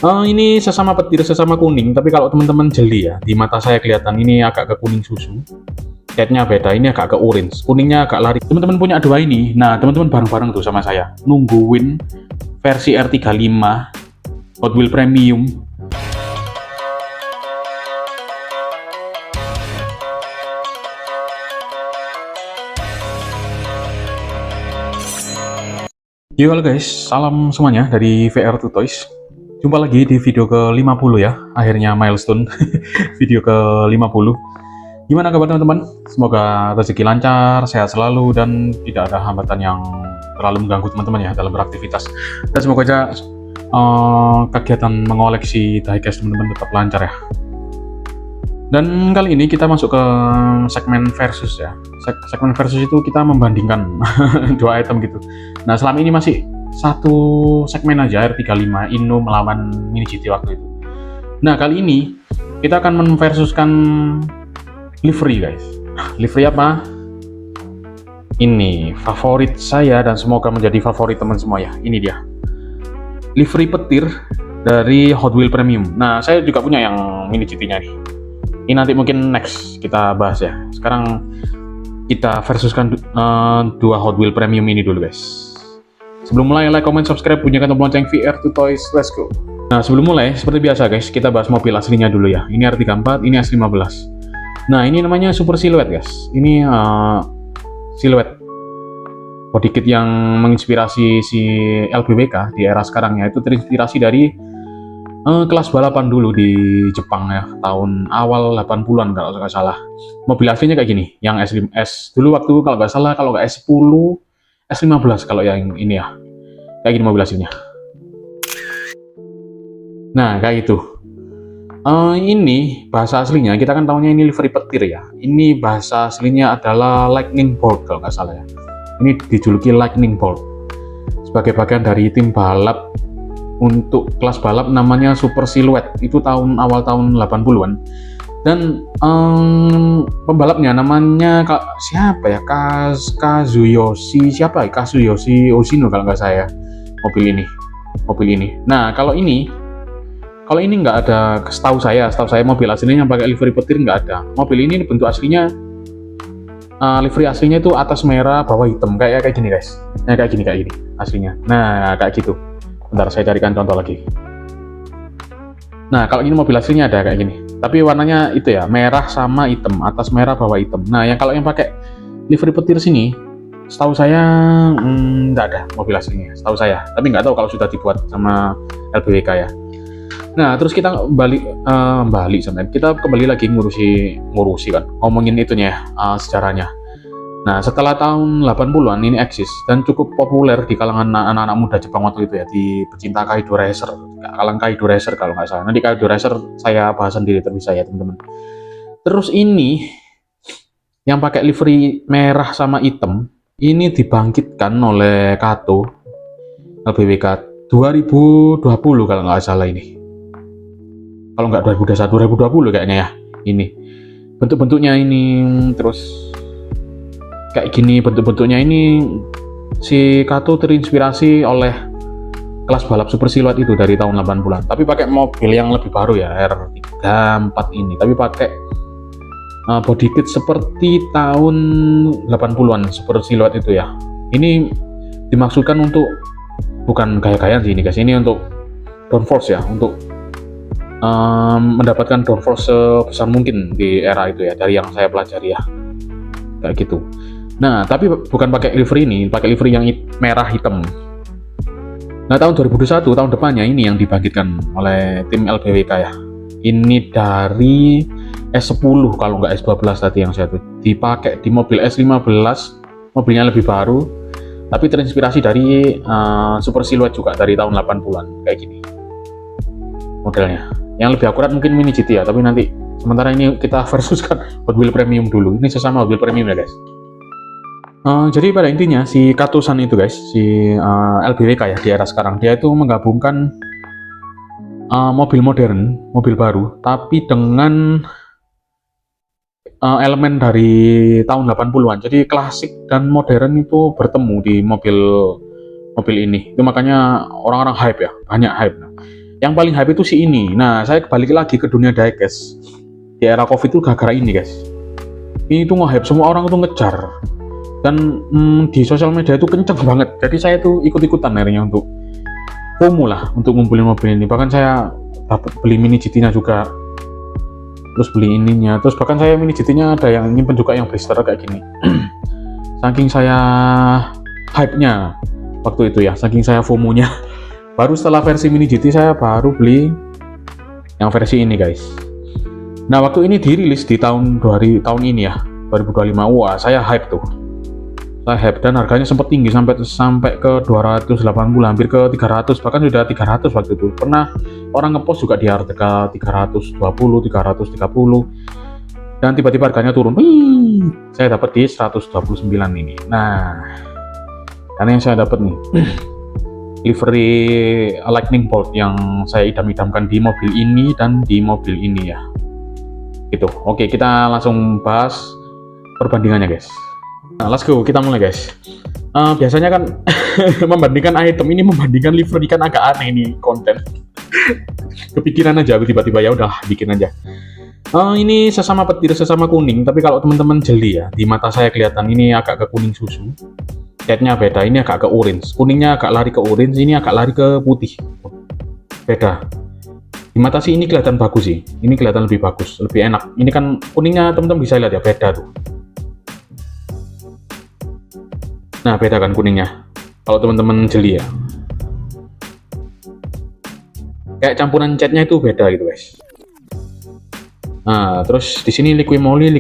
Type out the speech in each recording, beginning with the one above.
Ini sesama petir, sesama kuning, tapi kalau teman-teman jeli ya, di mata saya kelihatan ini agak ke kuning susu. Catnya beda, ini agak ke orange, kuningnya agak lari. Teman-teman punya dua ini, nah teman-teman bareng-bareng tuh sama saya, nungguin versi R35 Hot Wheels Premium. Yo halo guys, salam semuanya dari VR2 Toys. Jumpa lagi di video ke-50 ya, akhirnya milestone video ke-50. Gimana kabar teman-teman? Semoga rezeki lancar, sehat selalu, dan tidak ada hambatan yang terlalu mengganggu teman-teman ya dalam beraktivitas. Dan semoga aja kegiatan mengoleksi diecast teman-teman tetap lancar ya. Dan kali ini kita masuk ke segmen versus ya. Segmen versus itu kita membandingkan dua item gitu. Nah selama ini masih satu segmen aja, R35 Inno melawan Mini GT waktu itu. Nah kali ini kita akan memversuskan livery guys. Livery apa? Ini favorit saya dan semoga menjadi favorit teman semua ya. Ini dia livery petir dari Hot Wheels Premium. Nah saya juga punya yang Mini GT nya nih. Ini nanti mungkin next kita bahas ya. Sekarang kita versuskan dua Hot Wheels Premium ini dulu guys. Sebelum mulai, like, comment, subscribe, bunyikan tombol lonceng VR2 Toys, let's go. Nah sebelum mulai, seperti biasa guys, kita bahas mobil aslinya dulu ya. Ini R34, ini S15. Nah ini namanya Super Silhouette guys. Ini Silhouette body kit yang menginspirasi si LBWK di era sekarang ya. Itu terinspirasi dari kelas balapan dulu di Jepang ya, tahun awal 80-an kalau nggak salah. Mobil aslinya kayak gini, yang S dulu waktu kalau nggak salah, kalau nggak S10, S15 kalau yang ini ya. Kayak gini mobil aslinya. Nah, kayak gitu. Ini bahasa aslinya, kita kan tahunya ini livery petir ya. Ini bahasa aslinya adalah Lightning Bolt kalau nggak salah ya. Ini dijuluki Lightning Bolt. Sebagai bagian dari tim balap untuk kelas balap namanya Super Silhouette, itu awal tahun 80-an. Dan pembalapnya namanya siapa ya? Kazuyoshi Oshino kalau nggak saya. Mobil ini. Nah kalau ini nggak ada, setahu saya mobil aslinya yang pakai livery petir nggak ada. Mobil ini bentuk aslinya, livery aslinya itu atas merah bawah hitam kayak gini guys. Nah kayak gini aslinya. Nah kayak gitu. Bentar saya carikan contoh lagi. Nah kalau ini mobil aslinya ada kayak gini, tapi warnanya itu ya, merah sama hitam, atas merah bawah hitam. Nah kalau yang pakai livery petir sini, setahu saya nggak ada mobil aslinya, setahu saya. Tapi nggak tahu kalau sudah dibuat sama LBWK ya. Nah terus kita kita kembali lagi ngurusi kan, ngomongin itunya ya, sejarahnya. Nah setelah tahun 80-an ini eksis dan cukup populer di kalangan anak-anak muda Jepang waktu itu ya, di pecinta Kaido Racer, kalangan Kaido Racer kalau nggak salah. Nanti Kaido Racer saya bahas sendiri terpisah ya teman-teman. Terus ini yang pakai livery merah sama hitam ini dibangkitkan oleh Kato LBWK 2020 kalau nggak salah ini. Kalau nggak 2021, 2020 kayaknya ya. Ini bentuk-bentuknya ini, terus kayak gini bentuk-bentuknya ini. Si Kato terinspirasi oleh kelas balap Super Silhouette itu dari tahun 80-an, tapi pakai mobil yang lebih baru ya, R34 ini, tapi pakai body kit seperti tahun 80-an Super Silhouette itu ya. Ini dimaksudkan untuk, bukan gaya-gayaan sih ini guys, ini untuk downforce ya, untuk mendapatkan downforce sebesar mungkin di era itu ya, dari yang saya pelajari ya, kayak gitu. Nah, tapi bukan pakai livery ini, pakai livery yang merah hitam. Nah, tahun 2021, tahun depannya ini yang dibangkitkan oleh tim LBWK ya. Ini dari S10 kalau nggak S12 tadi yang saya tuh. Dipakai di mobil S15, mobilnya lebih baru, tapi terinspirasi dari Super Silhouette juga dari tahun 80-an, kayak gini modelnya. Yang lebih akurat mungkin Mini GT ya, tapi nanti sementara ini kita versuskan Hot Wheels Premium dulu. Ini sesama Hot Wheels Premium ya guys. Jadi pada intinya si Kato-san itu guys, si LBWK ya di era sekarang, dia itu menggabungkan mobil modern, mobil baru, tapi dengan elemen dari tahun 80-an. Jadi klasik dan modern itu bertemu di mobil ini. Itu makanya orang-orang hype ya, banyak hype. Yang paling hype itu si ini. Nah, saya balik lagi ke dunia diecast di era covid itu gara-gara ini guys. Ini tuh nge-hype, semua orang tuh ngejar, dan di sosial media itu kenceng banget. Jadi saya tuh ikut-ikutan akhirnya untuk FOMO lah, untuk ngumpulin mobil ini. Bahkan saya dapat beli mini GT-nya juga, terus beli ininya, terus bahkan saya mini GT-nya ada yang nyimpen juga yang blister kayak gini. Saking saya hype-nya waktu itu ya, saking saya FOMO-nya. Baru setelah versi mini GT saya baru beli yang versi ini guys. Nah, waktu ini dirilis di tahun ini ya, 2025. Wah, saya hype tuh. Saya hype, dan harganya sempat tinggi sampai ke 280, hampir ke 300, bahkan sudah 300 waktu itu. Pernah orang ngepost juga di harga 320, 330. Dan tiba-tiba harganya turun. Saya dapat di 129 ini. Nah, karena yang saya dapat nih livery Lightning Bolt yang saya idam-idamkan di mobil ini dan di mobil ini ya. Gitu. Oke, kita langsung bahas perbandingannya guys. Nah, let's go, kita mulai guys. Biasanya kan membandingkan item ini, membandingkan livery kan agak aneh nih konten. Kepikiran aja tiba-tiba, ya udah bikin aja. Ini sesama petir, sesama kuning, tapi kalau teman-teman jeli ya, di mata saya kelihatan ini agak ke kuning susu. Catnya beda, ini agak ke orange. Kuningnya agak lari ke orange, ini agak lari ke putih. Beda. Di mata sih ini kelihatan bagus sih, ini kelihatan lebih bagus, lebih enak. Ini kan kuningnya teman-teman bisa lihat ya, beda tuh. Nah, beda kan kuningnya, kalau teman-teman jeli ya. Kayak campuran catnya itu beda gitu guys. Nah, terus di sini Liqui Moly.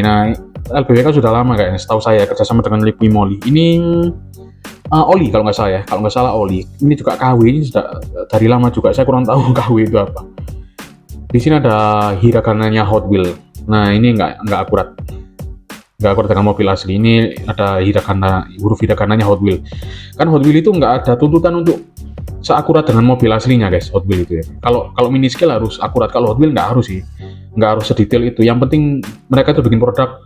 Nah, LBW kan sudah lama kayaknya, setahu saya kerjasama dengan Liqui Moly. Ini oli kalau nggak salah ya, kalau nggak salah oli. Ini juga KW, ini sudah dari lama juga, saya kurang tahu KW itu apa. Di sini ada hiragananya Hot Wheel. Nah, ini nggak akurat dengan mobil asli. Ini ada huruf hiragananya Hot Wheel. Kan Hot Wheel itu nggak ada tuntutan untuk seakurat dengan mobil aslinya guys, Hot Wheel itu ya. Kalau mini scale harus akurat, kalau Hot Wheel nggak harus sih, nggak harus sedetail itu. Yang penting mereka itu bikin produk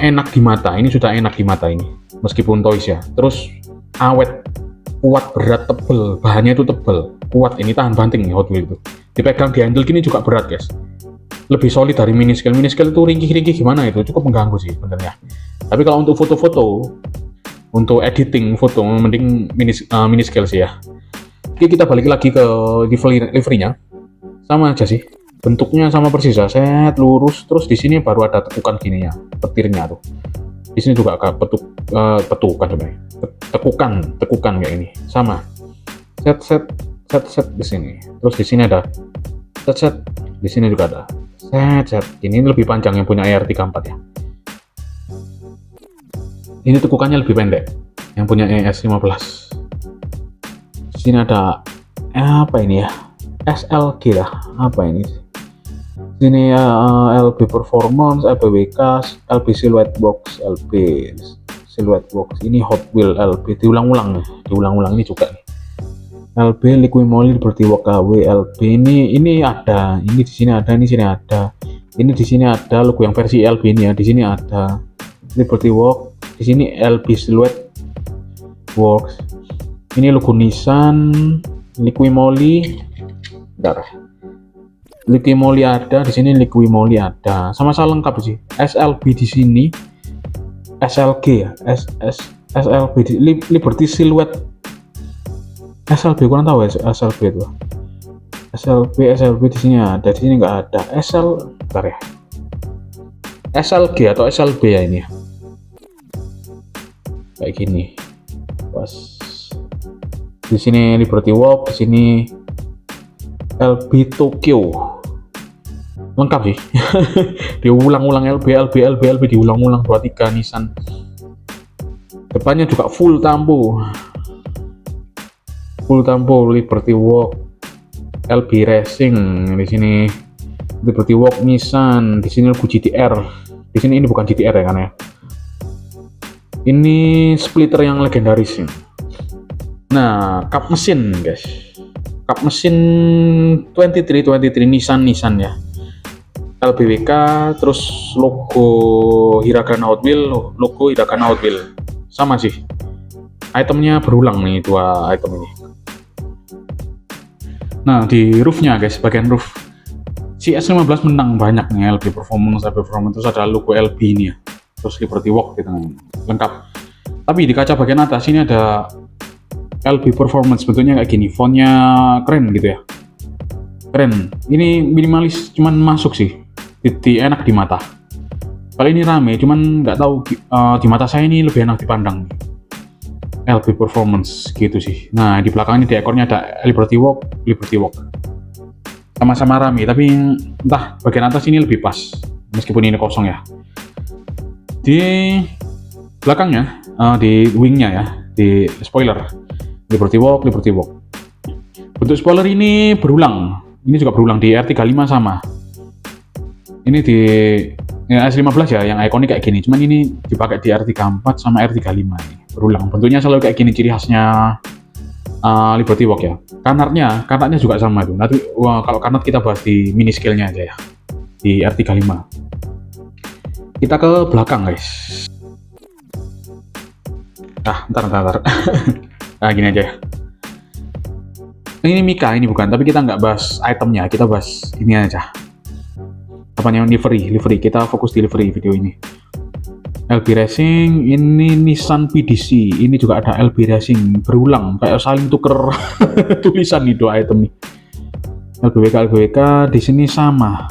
enak di mata. Ini sudah enak di mata ini, meskipun toys ya. Terus awet, kuat, berat, tebel, bahannya itu tebel, kuat. Ini tahan banting nih Hot Wheel itu. Dipegang di handle gini juga berat guys, lebih solid dari mini scale. Mini scale itu ringkih gimana, itu cukup mengganggu sih sebenarnya. Tapi kalau untuk foto-foto, untuk editing foto, mending mini scale sih ya. Oke, kita balik lagi ke livery-nya. Sama aja sih, bentuknya sama persis ya, set lurus. Terus di sini baru ada tekukan gini ya, petirnya tuh. Di sini juga agak petukan sebenarnya, tekukan kayak ini, sama. Set di sini. Terus di sini ada set. Di sini juga ada set. Ini lebih panjang yang punya ER34 ya. Ini tekukannya lebih pendek yang punya ES15. Di sini ada apa ini ya? SLG lah, apa ini? Sini LB Performance, LBWK, LB Silhouette Box, LB Silhouette Box. Ini Hot Wheel LB, diulang-ulang ini juga nih. LB Liqui Moly Liberty Walk KW LB ini ada, ini di sini ada, ini sini ada. Ini di sini ada logo yang versi LB ini ya, di sini ada Liberty Walk, di sini LB Silhouette Box. Ini logo Nissan, Liqui Moly. Bentar. Liqui Moly ada, di sini Liqui Moly ada. Sama-sama lengkap sih. SLB di sini, SLG ya, SLB di Liberty Silhouette. SLB kurang tahu ya SLB itu. SLB di sini ada, di sini nggak ada. Bentar ya. SLG atau SLB ya ini. Kayak gini. Pas. Di sini Liberty Walk, di sini LB Tokyo. Lengkap sih. Diulang-ulang LB diulang-ulang 23 Nissan. Depannya juga full tampo Liberty Walk, LB Racing. Di sini Liberty Walk Nissan, di sini logo GTR. Di sini ini bukan GTR ya kan ya. Ini splitter yang legendaris. Nah, kap mesin guys. Kap mesin 23 Nissan ya. LBWK, terus logo Hiragana Hot Wheel, logo Hiragana Hot Wheel. Sama sih. Itemnya berulang nih, dua item ini. Nah, di roofnya guys, bagian roof si S15 menang banyak nih, LB Performance, terus ada logo LB ini ya, terus Liberty Walk di tengah, lengkap. Tapi di kaca bagian atas ini ada LB Performance, bentuknya kayak gini, fontnya keren gitu ya, keren. Ini minimalis, cuman masuk sih, enak di mata. Kali ini rame, cuman nggak tahu di mata saya ini lebih enak dipandang. LB Performance gitu sih. Nah, di belakang ini di ekornya ada Liberty Walk. Sama-sama rame, tapi entah bagian atas ini lebih pas, meskipun ini kosong ya. Di belakangnya, di wingnya ya, di spoiler Liberty Walk. Bentuk spoiler ini berulang. Ini juga berulang di R35 sama. Ini di S15 ya, yang ikonik kayak gini. Cuman ini dipakai di R34 sama R35 ini. Berulang. Bentuknya selalu kayak gini, ciri khasnya Liberty Walk ya. Karnatnya juga sama tuh. Nanti kalau karnat kita bahas di mini scale-nya aja ya. Di R35. Kita ke belakang guys. Ntar. Nah, gini aja ya. Ini Mika, ini bukan, tapi kita nggak bahas itemnya, kita bahas ini aja. Apanya, livery, kita fokus di livery video ini. LB Racing, ini Nissan PDC, ini juga ada LB Racing, berulang, kayak saling tuker tulisan nih dua item nih. LBWK di sini sama,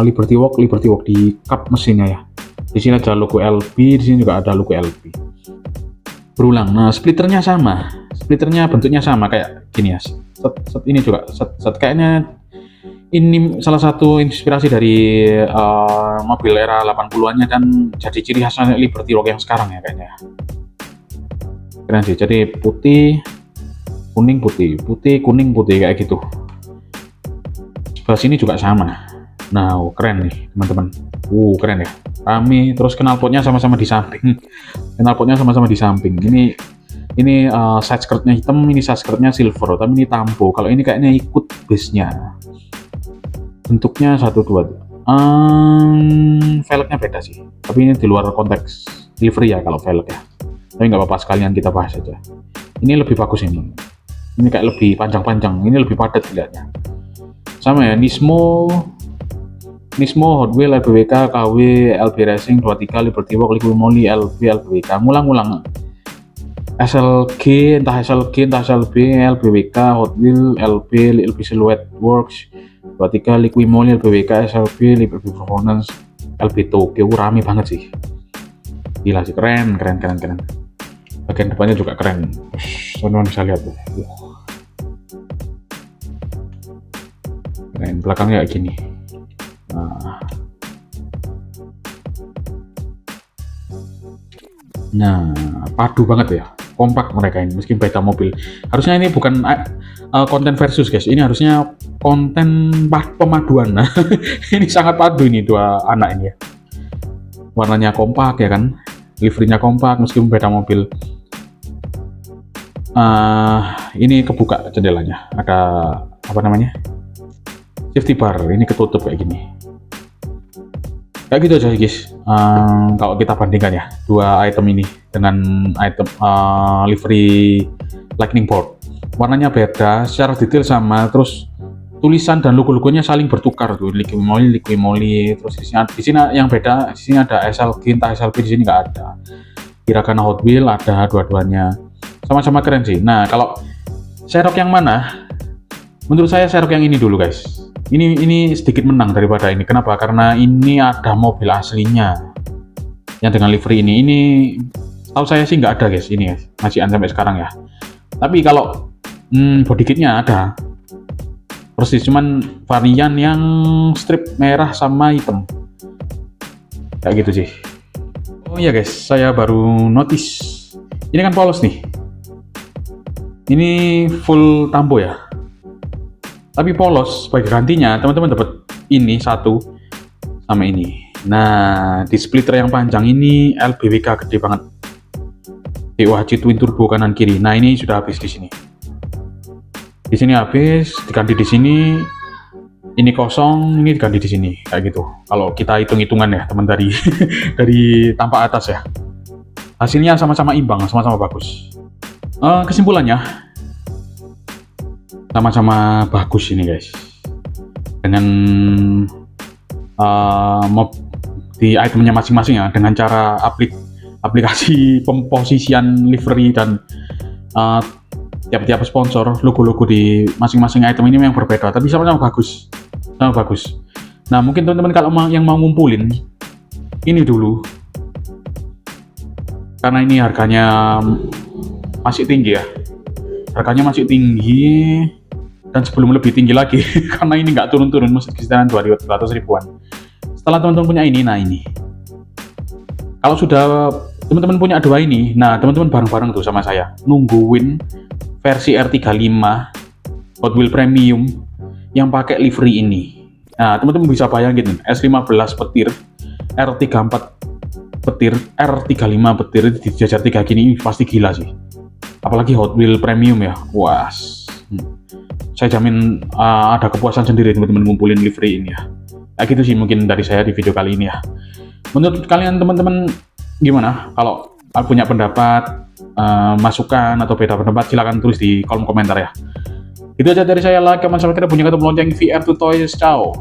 Liberty Walk di cup mesinnya ya. Di sini ada logo LB, di sini juga ada logo LB. Berulang. Nah, splitternya bentuknya sama kayak gini ya. Set ini juga set kayaknya ini salah satu inspirasi dari mobil era 80-annya dan jadi ciri khasnya Liberty Walk yang sekarang ya kayaknya. Keren sih. Jadi putih, kuning, putih kayak gitu. Sebelah sini juga sama. Nah, keren nih teman-teman. Keren ya. Rame, terus knalpotnya sama-sama di samping. Ini side skirtnya hitam, ini side skirtnya silver, tapi ini tampo. Kalau ini kayaknya ikut base-nya. Bentuknya 1, 2. Velgnya beda sih. Tapi ini di luar konteks livery ya kalau velg ya. Tapi nggak apa-apa, sekalian kita bahas aja. Ini lebih bagus ini. Ini kayak lebih panjang-panjang. Ini lebih padat dilihatnya. Sama ya, Nismo, Hot Wheels, LBWK, KW, LB Racing, 23, Liberty Walk, Liqui Moly, LBWK. Ngulang-ngulang. SLG, entah SLB, LBWK, Hot Wheels, LB Silhouette Works, 23, Liqui Moly, LBWK, SLB, Liberty Performance, LB Tokyo. Rame banget sih. Gila sih, keren. Bagian depannya juga keren. Teman-teman bisa lihat tuh. Keren, belakangnya kayak gini. Nah, padu banget ya, kompak mereka ini, meski beda mobil. Harusnya ini bukan konten versus guys, ini harusnya konten pemaduan. Nah, ini sangat padu ini dua anak ini ya. Warnanya kompak ya kan, liverynya kompak meskipun beda mobil. Ini kebuka jendelanya, ada apa namanya, safety bar, ini ketutup kayak gini. Kayak gitu aja guys. Kalau kita bandingkan ya dua item ini dengan item livery lightning bolt, warnanya beda, secara detail sama, terus tulisan dan logo-logonya saling bertukar tuh, Liqui Moly. Terus di sini yang beda, di sini ada SLG, entah SLB, di sini nggak ada. Hiragana Hot Wheels ada dua-duanya, sama-sama keren sih. Nah, kalau Sherrock yang mana? Menurut saya Sherrock yang ini dulu guys. Ini sedikit menang daripada ini. Kenapa? Karena ini ada mobil aslinya yang dengan livery ini. Ini tahu saya sih nggak ada guys, ini guys, masih sampai sekarang ya. Tapi kalau body kitnya ada persis, cuman varian yang strip merah sama hitam kayak gitu sih. Oh iya guys, saya baru notice ini kan polos nih, ini full tampo ya, tapi polos. Sebagai gantinya teman-teman dapat ini satu sama ini. Nah, di splitter yang panjang ini LBWK gede banget, DOHC twin turbo kanan kiri. Nah, ini sudah habis di sini. Di sini habis, diganti di sini. Ini kosong, ini diganti di sini, kayak gitu. Kalau kita hitung-hitungan ya, teman, dari dari tampak atas ya. Hasilnya sama-sama imbang, sama-sama bagus. Kesimpulannya, sama-sama bagus ini guys, dengan mob di itemnya masing-masing ya, dengan cara aplikasi pemposisian livery dan tiap-tiap sponsor logo-logo di masing-masing item ini yang berbeda, tapi sama-sama bagus, sama bagus. Nah mungkin teman-teman kalau yang mau ngumpulin ini dulu, karena ini harganya masih tinggi ya, harganya masih tinggi, dan sebelum lebih tinggi lagi karena ini nggak turun-turun, masih kisaran 200 ribuan. Setelah teman-teman punya ini, nah ini kalau sudah teman-teman punya dua ini, nah teman-teman bareng-bareng tuh sama saya nungguin versi R35 Hot Wheels Premium yang pakai livery ini. Nah teman-teman bisa bayangin S15 petir, R34 petir, R35 petir dijajar 3 gini pasti gila sih. Apalagi Hot Wheels Premium ya, wah. Saya jamin ada kepuasan sendiri teman-teman ngumpulin livery ini ya. Nah gitu sih mungkin dari saya di video kali ini ya. Menurut kalian teman-teman gimana? Kalau punya pendapat, masukan atau beda pendapat, silahkan tulis di kolom komentar ya. Itu aja dari saya, like, comment, subscribe, bunyikan tombol lonceng VR to Toys. Ciao.